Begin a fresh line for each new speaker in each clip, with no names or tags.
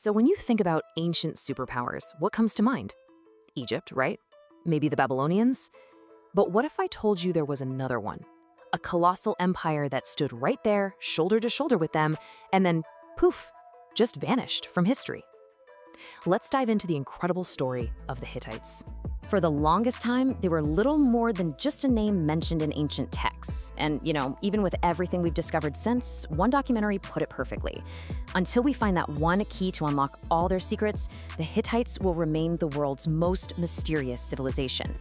So when you think about ancient superpowers, what comes to mind? Egypt, right? Maybe the Babylonians? But what if I told you there was another one? A colossal empire that stood right there, shoulder to shoulder with them, and then, poof, just vanished from history. Let's dive into the incredible story of the Hittites.
For the longest time, they were little more than just a name mentioned in ancient texts. And, even with everything we've discovered since, one documentary put it perfectly. Until we find that one key to unlock all their secrets, the Hittites will remain the world's most mysterious civilization.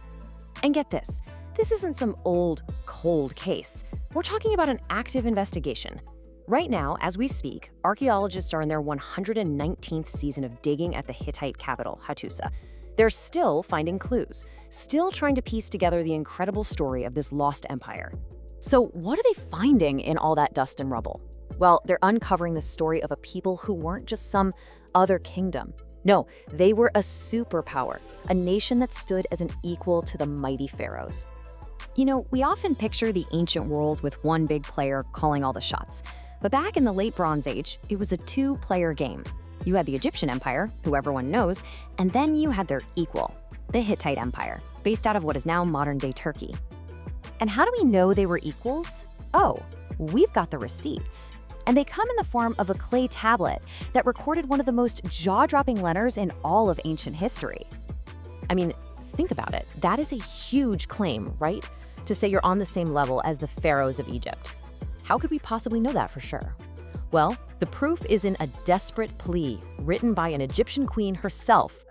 And get this isn't some old, cold case. We're talking about an active investigation. Right now, as we speak, archaeologists are in their 119th season of digging at the Hittite capital, Hattusa. They're still finding clues, still trying to piece together the incredible story of this lost empire. So what are they finding in all that dust and rubble? Well, they're uncovering the story of a people who weren't just some other kingdom. No, they were a superpower, a nation that stood as an equal to the mighty pharaohs. We often picture the ancient world with one big player calling all the shots. But back in the late Bronze Age, it was a two-player game. You had the Egyptian Empire, who everyone knows, and then you had their equal, the Hittite Empire, based out of what is now modern-day Turkey. And how do we know they were equals? Oh, we've got the receipts. And they come in the form of a clay tablet that recorded one of the most jaw-dropping letters in all of ancient history. I mean, think about it. That is a huge claim, right? To say you're on the same level as the Pharaohs of Egypt. How could we possibly know that for sure? Well, the proof is in a desperate plea written by an Egyptian queen herself.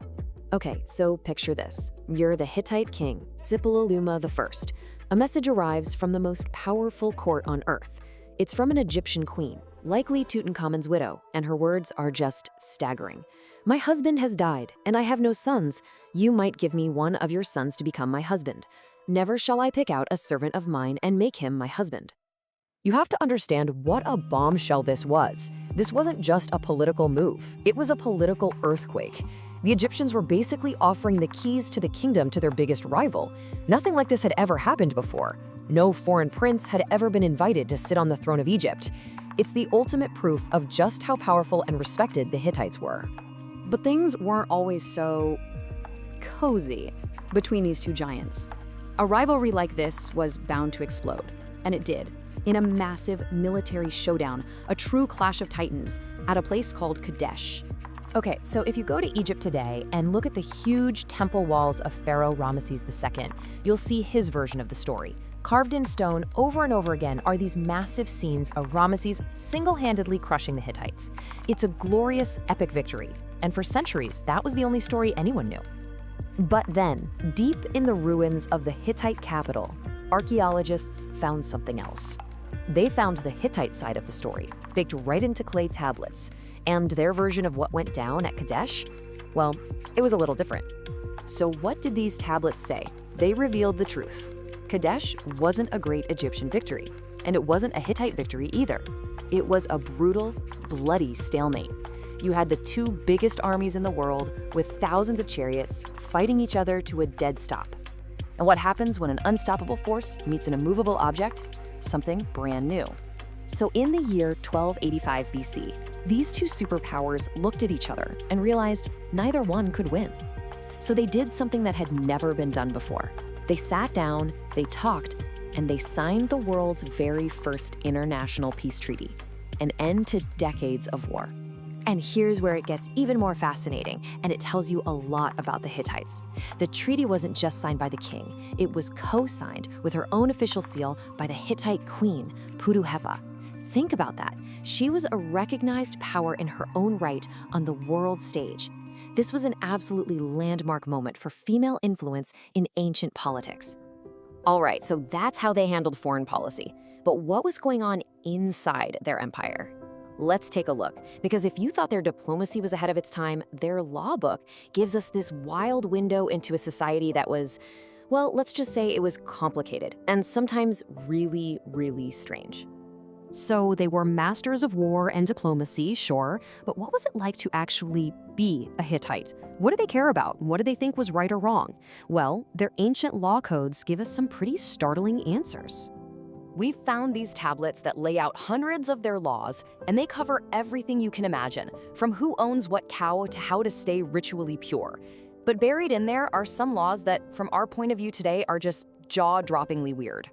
Okay, so picture this. You're the Hittite king, Sipiluluma I. A message arrives from the most powerful court on earth. It's from an Egyptian queen, likely Tutankhamun's widow, and her words are just staggering. My husband has died, and I have no sons. You might give me one of your sons to become my husband. Never shall I pick out a servant of mine and make him my husband.
You have to understand what a bombshell this was. This wasn't just a political move. It was a political earthquake. The Egyptians were basically offering the keys to the kingdom to their biggest rival. Nothing like this had ever happened before. No foreign prince had ever been invited to sit on the throne of Egypt. It's the ultimate proof of just how powerful and respected the Hittites were. But things weren't always so cozy between these two giants. A rivalry like this was bound to explode, and it did. In a massive military showdown, a true clash of titans, at a place called Kadesh. Okay, so if you go to Egypt today and look at the huge temple walls of Pharaoh Ramesses II, you'll see his version of the story. Carved in stone over and over again are these massive scenes of Ramesses single-handedly crushing the Hittites. It's a glorious, epic victory, and for centuries, that was the only story anyone knew. But then, deep in the ruins of the Hittite capital, archaeologists found something else. They found the Hittite side of the story, baked right into clay tablets. And their version of what went down at Kadesh? Well, it was a little different. So what did these tablets say? They revealed the truth. Kadesh wasn't a great Egyptian victory, and it wasn't a Hittite victory either. It was a brutal, bloody stalemate. You had the two biggest armies in the world, with thousands of chariots, fighting each other to a dead stop. And what happens when an unstoppable force meets an immovable object? Something brand new. So in the year 1285 BC, these two superpowers looked at each other and realized neither one could win. So they did something that had never been done before. They sat down, they talked, and they signed the world's very first international peace treaty, an end to decades of war. And here's where it gets even more fascinating, and it tells you a lot about the Hittites. The treaty wasn't just signed by the king, it was co-signed with her own official seal by the Hittite queen, Putuhepa. Think about that. She was a recognized power in her own right on the world stage. This was an absolutely landmark moment for female influence in ancient politics. All right, so that's how they handled foreign policy. But what was going on inside their empire? Let's take a look, because if you thought their diplomacy was ahead of its time, their law book gives us this wild window into a society that was, well, let's just say it was complicated and sometimes really, really strange. So they were masters of war and diplomacy, sure, but what was it like to actually be a Hittite? What did they care about? What did they think was right or wrong? Well, their ancient law codes give us some pretty startling answers. We've found these tablets that lay out hundreds of their laws, and they cover everything you can imagine, from who owns what cow to how to stay ritually pure. But buried in there are some laws that, from our point of view today, are just jaw-droppingly weird.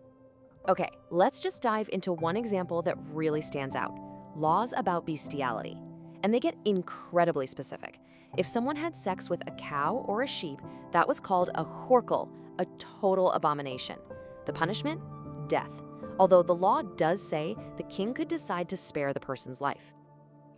Okay, let's just dive into one example that really stands out: laws about bestiality. And they get incredibly specific. If someone had sex with a cow or a sheep, that was called a horkel, a total abomination. The punishment? Death. Although the law does say the king could decide to spare the person's life.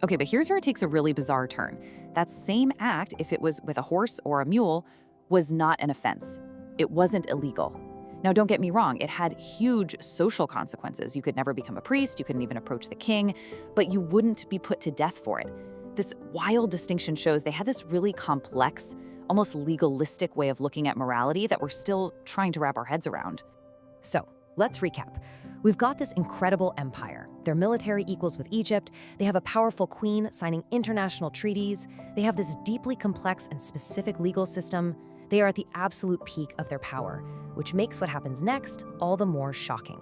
Okay, but here's where it takes a really bizarre turn. That same act, if it was with a horse or a mule, was not an offense. It wasn't illegal. Now, don't get me wrong, it had huge social consequences. You could never become a priest, you couldn't even approach the king, but you wouldn't be put to death for it. This wild distinction shows they had this really complex, almost legalistic way of looking at morality that we're still trying to wrap our heads around.
So, let's recap. We've got this incredible empire. Their military equals with Egypt. They have a powerful queen signing international treaties. They have this deeply complex and specific legal system. They are at the absolute peak of their power, which makes what happens next all the more shocking.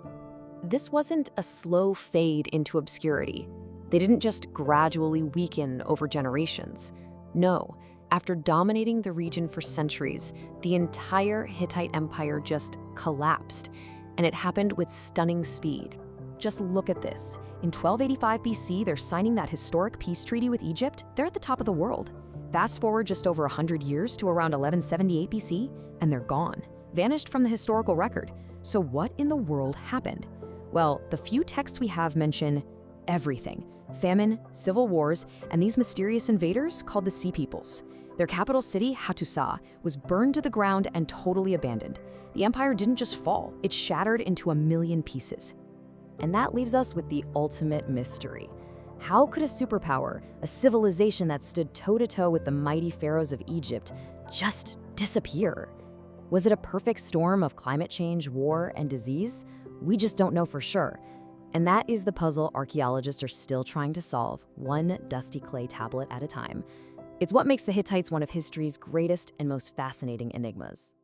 This wasn't a slow fade into obscurity. They didn't just gradually weaken over generations. No, after dominating the region for centuries, the entire Hittite Empire just collapsed, and it happened with stunning speed. Just look at this. In 1285 BC, they're signing that historic peace treaty with Egypt. They're at the top of the world. Fast forward just over 100 years to around 1178 BC, and they're gone, vanished from the historical record. So what in the world happened? Well, the few texts we have mention everything: famine, civil wars, and these mysterious invaders called the Sea Peoples. Their capital city, Hattusa, was burned to the ground and totally abandoned. The empire didn't just fall, it shattered into 1,000,000 pieces. And that leaves us with the ultimate mystery. How could a superpower, a civilization that stood toe-to-toe with the mighty pharaohs of Egypt, just disappear? Was it a perfect storm of climate change, war, and disease? We just don't know for sure. And that is the puzzle archaeologists are still trying to solve, one dusty clay tablet at a time. It's what makes the Hittites one of history's greatest and most fascinating enigmas.